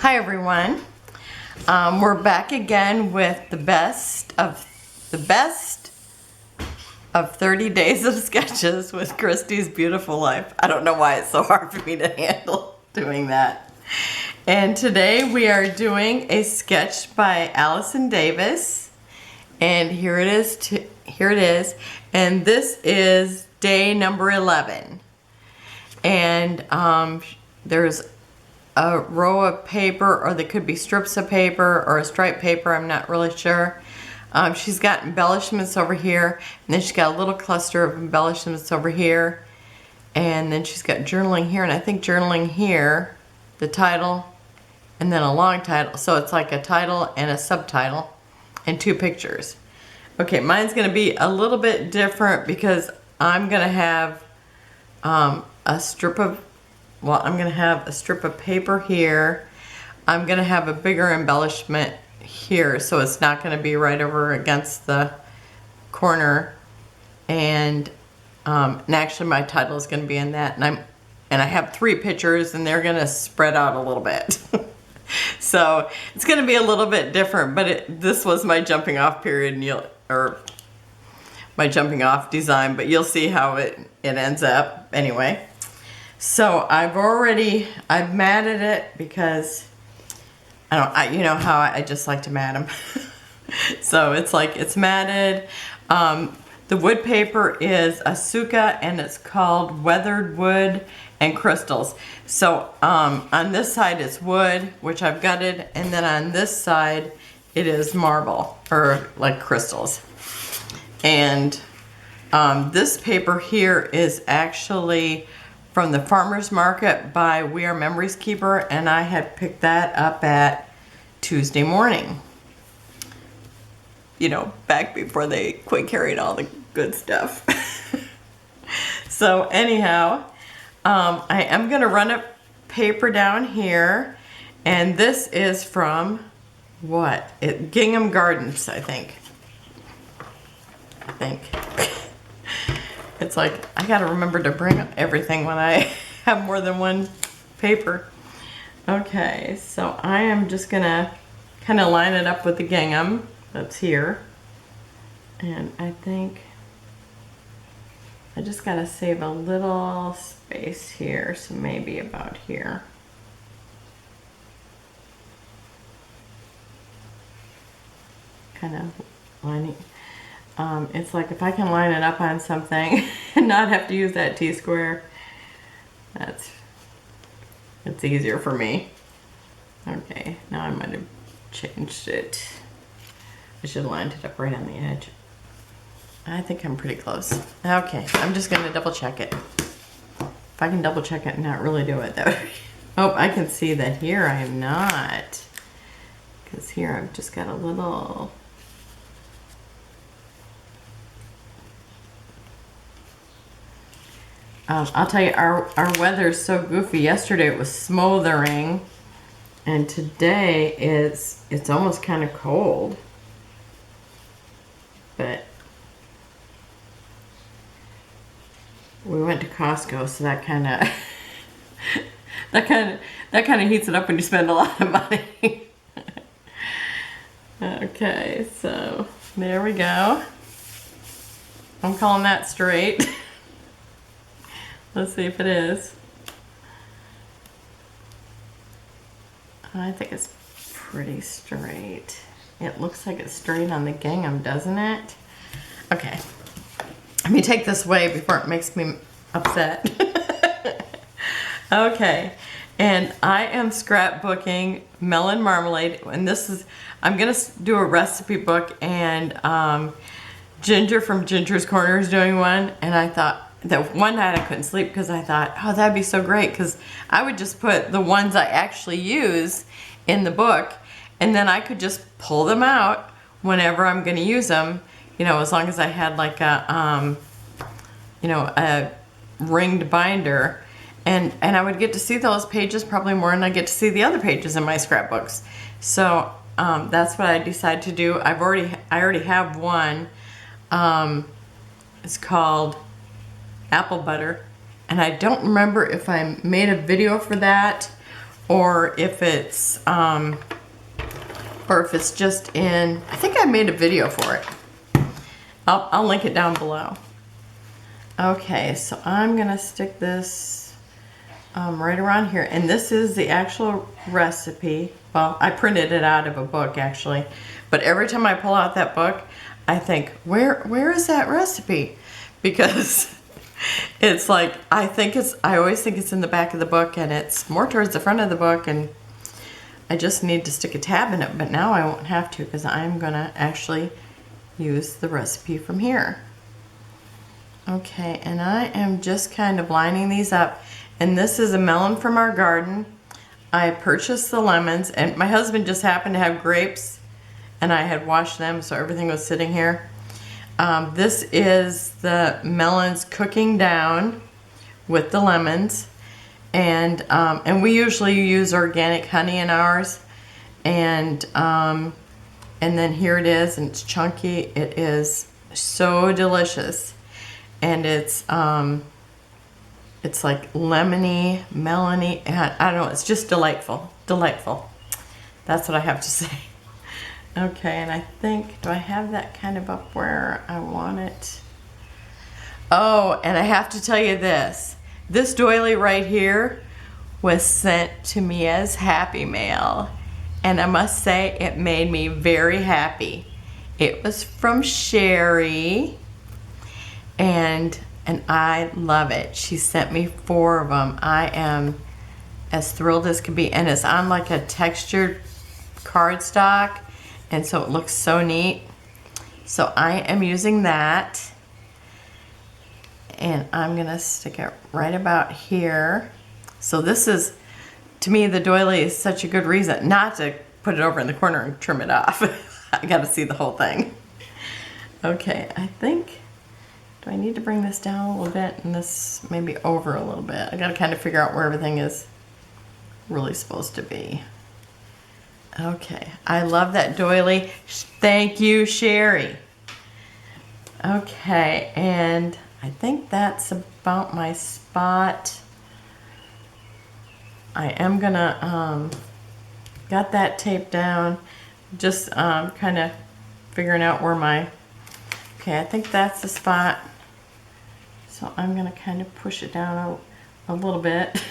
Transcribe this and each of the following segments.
Hi everyone. We're back again with the best of 30 days of sketches with Christy's Beautiful Life. I don't know why it's so hard for me to handle doing that. And today we are doing a sketch by Allison Davis. And here it is. And this is day number 11. And there's a row of paper, or they could be strips of paper or a striped paper, I'm not really sure. She's got embellishments over here, and then she's got a little cluster of embellishments over here, and then she's got journaling here, and I think journaling here, the title, and then a long title. So it's like a title and a subtitle and two pictures. Okay, mine's gonna be a little bit different because I'm gonna have I'm gonna have a strip of paper here. I'm gonna have a bigger embellishment here, so it's not gonna be right over against the corner. And actually my title is gonna be in that, and I have 3 pictures, and they're gonna spread out a little bit. So it's gonna be a little bit different, but this was my jumping off period, and my jumping off design, but you'll see how it ends up anyway. So I've matted it because you know how I just like to mat them. So it's matted. The wood paper is Asuka, and it's called Weathered Wood and Crystals. So on this side it's wood, which I've gutted, and then on this side it is marble, or like crystals. And this paper here is actually from the farmer's market by We Are Memories Keeper, and I had picked that up at Tuesday morning. You know, back before they quit carrying all the good stuff. So anyhow, I am gonna run a paper down here, and this is from Gingham Gardens, I think. It's like, I gotta remember to bring everything when I have more than one paper. Okay, so I am just gonna kind of line it up with the gingham that's here. And I think I just gotta save a little space here, so maybe about here. Kind of lining. It's like if I can line it up on something and not have to use that T-square, it's easier for me. Okay, now I might have changed it. I should have lined it up right on the edge. I think I'm pretty close. Okay, I'm just gonna double check it. If I can double check it and not really do it though. Oh, I can see that here I am not. Because here I've just got a little... I'll tell you, our weather is so goofy. Yesterday it was smothering, and today it's almost kind of cold. But we went to Costco, so that kind of heats it up when you spend a lot of money. Okay, so there we go. I'm calling that straight. Let's see if it is. I think it's pretty straight. It looks like it's straight on the gingham, doesn't it? Okay. Let me take this away before it makes me upset. Okay. And I am scrapbooking Melon Marmalade, and I'm gonna do a recipe book, and Ginger from Ginger's Corner is doing one, and I thought, that one night I couldn't sleep because I thought, oh, that'd be so great, because I would just put the ones I actually use in the book, and then I could just pull them out whenever I'm going to use them, you know, as long as I had like a, you know, a ringed binder, and I would get to see those pages probably more than I get to see the other pages in my scrapbooks. So that's what I decided to do. I already have one. It's called Apple Butter, and I don't remember if I made a video for that or if it's just in, I think I made a video for it. I'll link it down below. Okay, so I'm gonna stick this right around here, and this is the actual recipe. Well, I printed it out of a book actually, but every time I pull out that book, I think, where is that recipe? Because it's like, I always think it's in the back of the book, and it's more towards the front of the book, and I just need to stick a tab in it, but now I won't have to because I'm gonna actually use the recipe from here. Okay, and I am just kind of lining these up, and this is a melon from our garden. I purchased the lemons, and my husband just happened to have grapes, and I had washed them, so everything was sitting here. This is the melons cooking down with the lemons, and we usually use organic honey in ours, and then here it is, and it's chunky. It is so delicious, and it's like lemony, melony. I don't know. It's just delightful, delightful. That's what I have to say. Okay, and I think, do I have that kind of up where I want it? Oh, and I have to tell you this. This doily right here was sent to me as Happy Mail. And I must say, it made me very happy. It was from Sherry, and I love it. She sent me 4 of them. I am as thrilled as can be, and it's on like a textured cardstock, and so it looks so neat. So I am using that, and I'm gonna stick it right about here. So this is, to me, the doily is such a good reason not to put it over in the corner and trim it off. I gotta see the whole thing. Okay, I think, do I need to bring this down a little bit and this maybe over a little bit? I gotta kind of figure out where everything is really supposed to be. Okay, I love that doily. Thank you, Sherry. Okay, and I think that's about my spot. I am gonna, got that taped down, just kind of figuring out where my, okay, I think that's the spot. So I'm gonna kind of push it down a little bit.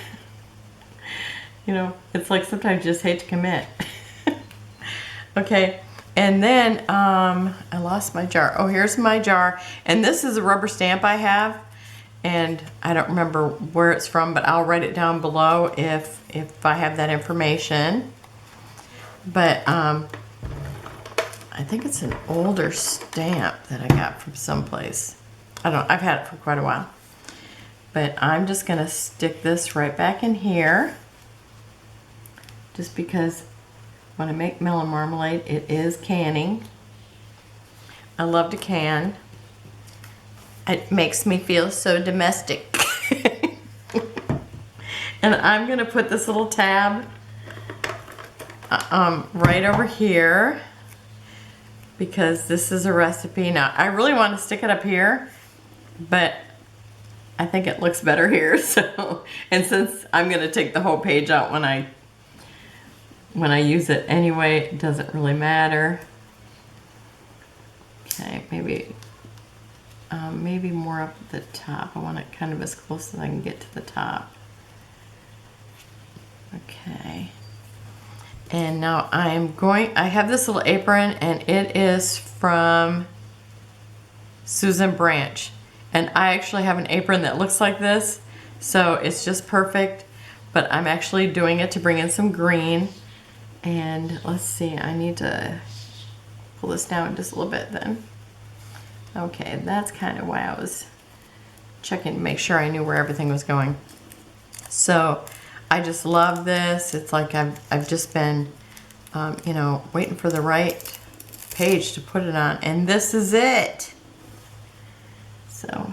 You know, it's like sometimes you just hate to commit. Okay, and then I lost my jar. Oh, here's my jar, and this is a rubber stamp I have, and I don't remember where it's from, but I'll write it down below if I have that information. But I think it's an older stamp that I got from someplace. I don't know, I've had it for quite a while. But I'm just gonna stick this right back in here, just because when I make melon marmalade, it is canning. I love to can. It makes me feel so domestic. And I'm gonna put this little tab right over here, because this is a recipe. Now, I really want to stick it up here, but I think it looks better here. So, and since I'm gonna take the whole page out when I use it anyway, it doesn't really matter. Okay, maybe more up at the top. I want it kind of as close as I can get to the top. Okay. And now I have this little apron, and it is from Susan Branch. And I actually have an apron that looks like this, so it's just perfect. But I'm actually doing it to bring in some green. And let's see, I need to pull this down just a little bit then. Okay, that's kind of why I was checking to make sure I knew where everything was going. So I just love this. It's like I've just been, you know, waiting for the right page to put it on, and this is it. So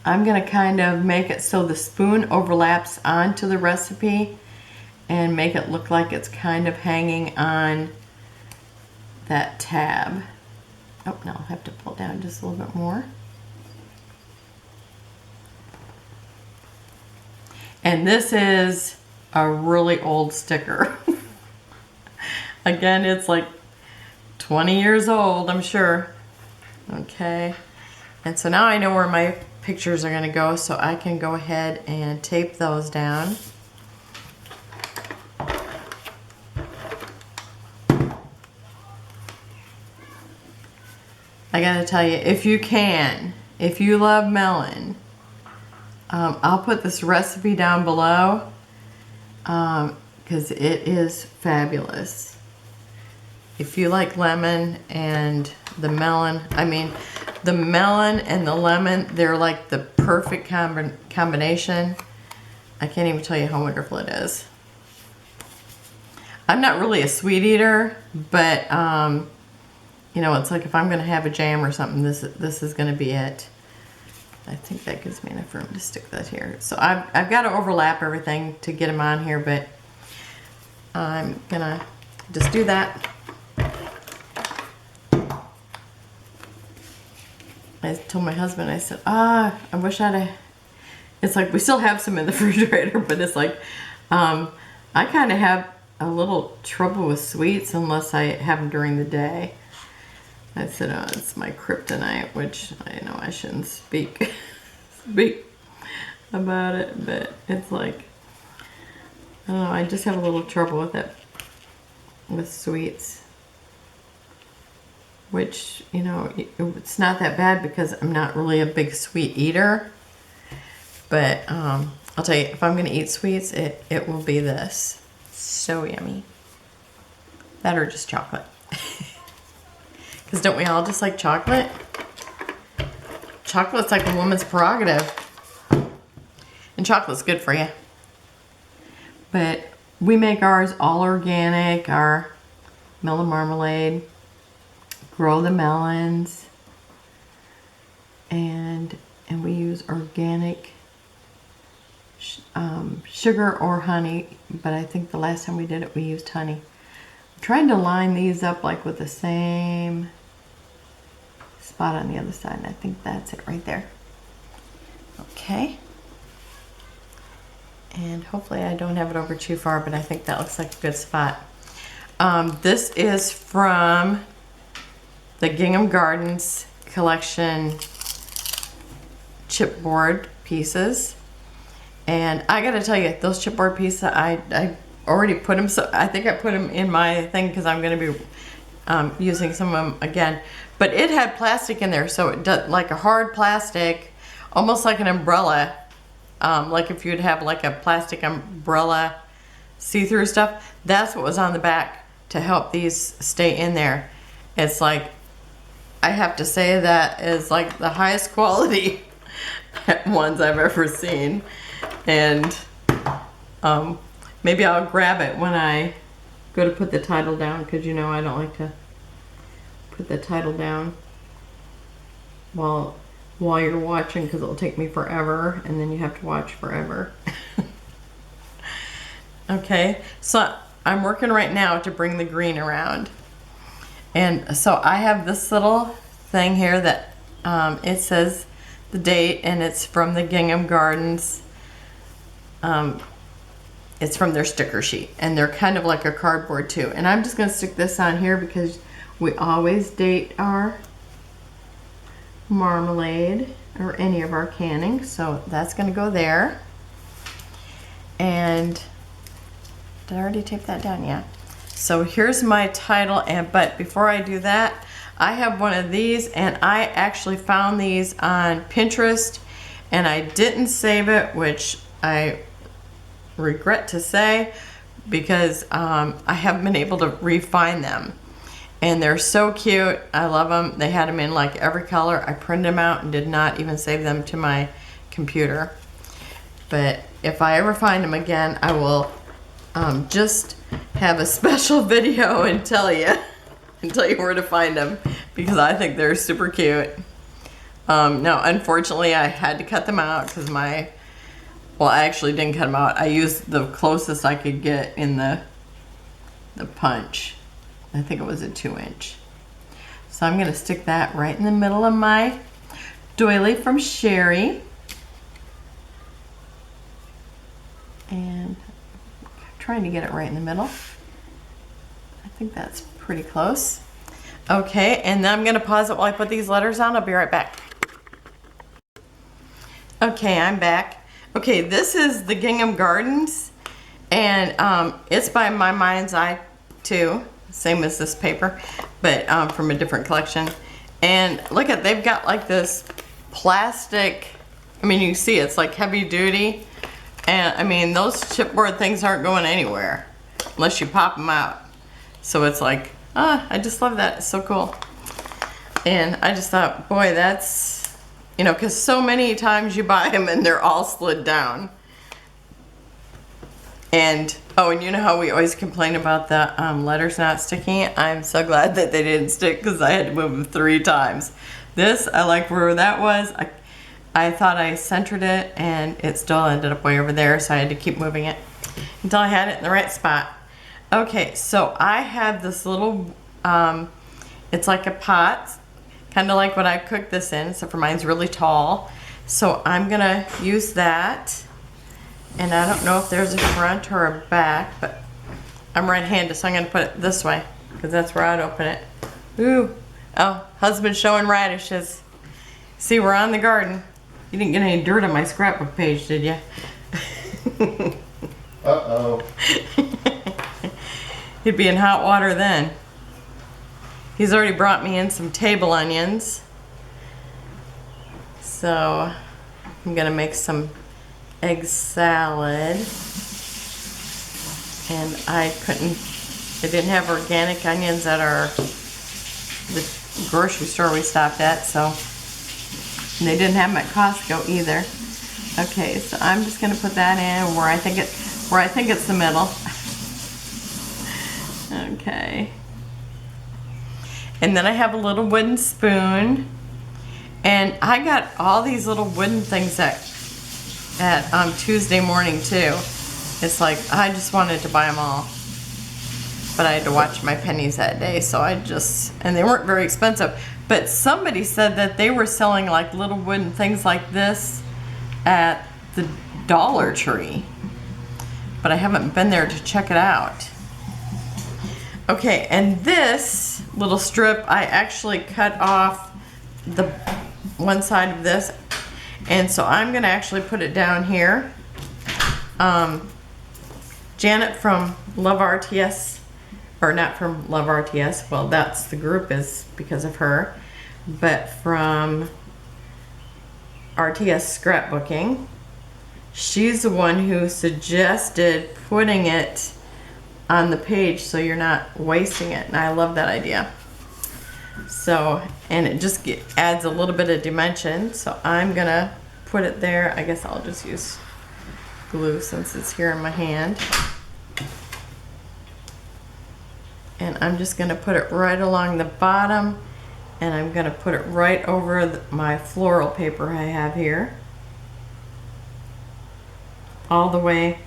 I'm gonna kind of make it so the spoon overlaps onto the recipe and make it look like it's kind of hanging on that tab. Oh, no, I'll have to pull down just a little bit more. And this is a really old sticker. Again, it's like 20 years old, I'm sure. Okay, and so now I know where my pictures are going to go, so I can go ahead and tape those down. I gotta tell you, if you love melon, I'll put this recipe down below because it is fabulous. If you like lemon and the melon, I mean, the melon and the lemon, they're like the perfect combination. I can't even tell you how wonderful it is. I'm not really a sweet eater, but you know, it's like if I'm gonna have a jam or something, this is gonna be it. I think that gives me enough room to stick that here. So I've got to overlap everything to get them on here, but I'm gonna just do that. I told my husband, I said, I wish it's like we still have some in the refrigerator, but it's like, I kind of have a little trouble with sweets unless I have them during the day. I said, it's my kryptonite, which I know I shouldn't speak about it, but it's like, I don't know, I just have a little trouble with it, with sweets. Which, you know, it's not that bad because I'm not really a big sweet eater. But I'll tell you, if I'm going to eat sweets, it will be this. So yummy. That or just chocolate. Because don't we all just like chocolate? Chocolate's like a woman's prerogative. And chocolate's good for you. But we make ours all organic, our melon marmalade. Grow the melons, and we use organic sugar or honey, but I think the last time we did it we used honey. I'm trying to line these up like with the same spot on the other side, and I think that's it right there. Okay, and hopefully I don't have it over too far, but I think that looks like a good spot. This is from the Gingham Gardens collection chipboard pieces, and I gotta tell you, those chipboard pieces, I already put them, so I think I put them in my thing because I'm gonna be using some of them again. But it had plastic in there, so it does like a hard plastic, almost like an umbrella, like if you'd have like a plastic umbrella see-through stuff. That's what was on the back to help these stay in there. It's like, I have to say that is like the highest quality ones I've ever seen. And maybe I'll grab it when I go to put the title down, because you know I don't like to put the title down while you're watching, because it'll take me forever and then you have to watch forever. Okay, so I'm working right now to bring the green around. And so I have this little thing here that it says the date, and it's from the Gingham Gardens. It's from their sticker sheet, and they're kind of like a cardboard too. And I'm just going to stick this on here because we always date our marmalade or any of our canning. So that's going to go there. And did I already tape that down? Yeah. So here's my title, but before I do that, I have one of these, and I actually found these on Pinterest, and I didn't save it, which I regret to say, because I haven't been able to refine them. And they're so cute. I love them. They had them in like every color. I printed them out and did not even save them to my computer. But if I ever find them again, I will just have a special video and tell you where to find them, because I think they're super cute. Now, unfortunately, I had to cut them out because I actually didn't cut them out. I used the closest I could get in the punch. I think it was a 2-inch. So I'm going to stick that right in the middle of my doily from Sherry. And trying to get it right in the middle. I think that's pretty close. Okay, and then I'm gonna pause it while I put these letters on. I'll be right back. Okay, I'm back. Okay, this is the Gingham Gardens, and it's by My Mind's Eye too, same as this paper, but from a different collection. And look at, they've got like this plastic, I mean, you see it's like heavy duty, and I mean, those chipboard things aren't going anywhere unless you pop them out. So it's like, I just love that. It's so cool. And I just thought, boy, that's, you know, because so many times you buy them and they're all slid down. And, oh, and you know how we always complain about the letters not sticking? I'm so glad that they didn't stick because I had to move them 3 times. This, I like where that was. I thought I centered it and it still ended up way over there, so I had to keep moving it until I had it in the right spot. Okay, so I have this little, it's like a pot, kind of like what I cooked this in, except for mine's really tall. So I'm gonna use that. And I don't know if there's a front or a back, but I'm right-handed, so I'm gonna put it this way, because that's where I'd open it. Ooh, oh, husband showing radishes. See, we're on the garden. You didn't get any dirt on my scrapbook page, did you? Uh-oh. He'd be in hot water then. He's already brought me in some table onions. So, I'm gonna make some egg salad, and I didn't have organic onions at the grocery store we stopped at, so, and they didn't have them at Costco either. Okay, so I'm just gonna put that in where I think it's the middle. Okay, and then I have a little wooden spoon, and I got all these little wooden things at Tuesday morning too. It's like I just wanted to buy them all, but I had to watch my pennies that day, so and they weren't very expensive, but somebody said that they were selling like little wooden things like this at the Dollar Tree, but I haven't been there to check it out. Okay, and this little strip, I actually cut off the one side of this, and so I'm gonna actually put it down here. Janet from Love RTS, or not from Love RTS, well, that's the group is because of her, but from RTS Scrapbooking, she's the one who suggested putting it on the page so you're not wasting it, and I love that idea. So, and it just adds a little bit of dimension, so I'm gonna put it there. I guess I'll just use glue since it's here in my hand. And I'm just gonna put it right along the bottom, and I'm gonna put it right over my floral paper I have here, all the way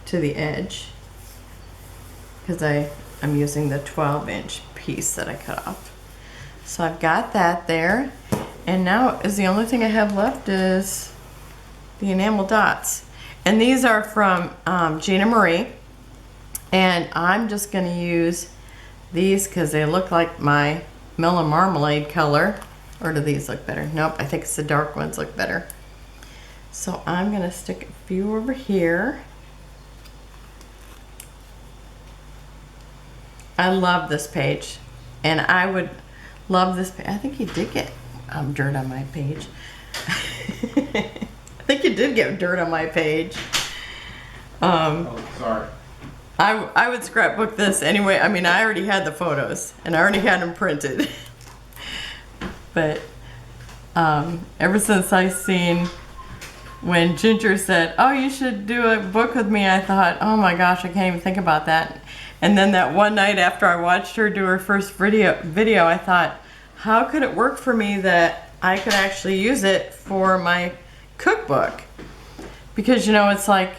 to the edge, because I'm using the 12-inch piece that I cut off. So I've got that there, and now the only thing I have left is the enamel dots, and these are from Gina Marie, and I'm just going to use these because they look like my Melon Marmalade color. Or do these look better? Nope, I think it's the dark ones look better. So I'm going to stick a few over here. I love this page, and I would love this page. I think you did get dirt on my page. I think you did get dirt on my page. Oh, sorry. I would scrapbook this anyway. I mean, I already had the photos, and I already had them printed. But ever since I seen when Ginger said, oh, you should do a book with me, I thought, oh my gosh, I can't even think about that. And then that one night after I watched her do her first video, I thought, how could it work for me that I could actually use it for my cookbook? Because, you know, it's like,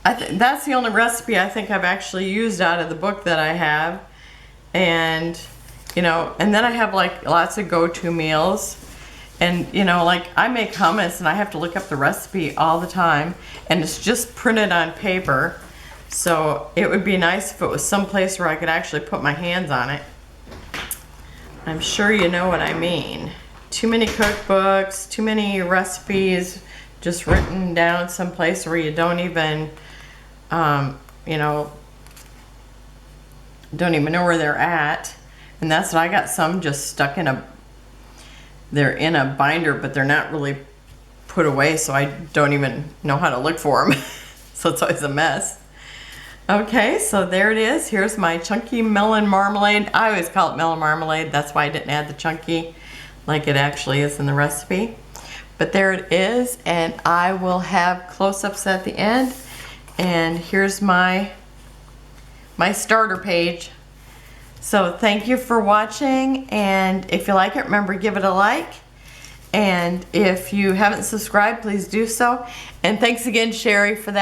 that's the only recipe I think I've actually used out of the book that I have. And, you know, and then I have like lots of go-to meals. And you know, like I make hummus and I have to look up the recipe all the time, and it's just printed on paper. So it would be nice if it was someplace where I could actually put my hands on it. I'm sure you know what I mean. Too many cookbooks, too many recipes just written down someplace where you don't even, you know, don't even know where they're at. And that's what I got, some just stuck in a, they're in a binder, but they're not really put away, so I don't even know how to look for them. So it's always a mess. Okay, so there it is. Here's my chunky melon marmalade. I always call it melon marmalade. That's why I didn't add the chunky like it actually is in the recipe. But there it is, and I will have close-ups at the end. And here's my starter page. So thank you for watching, and if you like it, remember, give it a like. And if you haven't subscribed, please do so. And thanks again, Sherry, for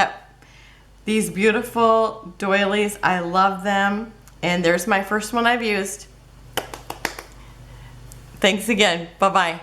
these beautiful doilies. I love them. And there's my first one I've used. Thanks again. Bye-bye.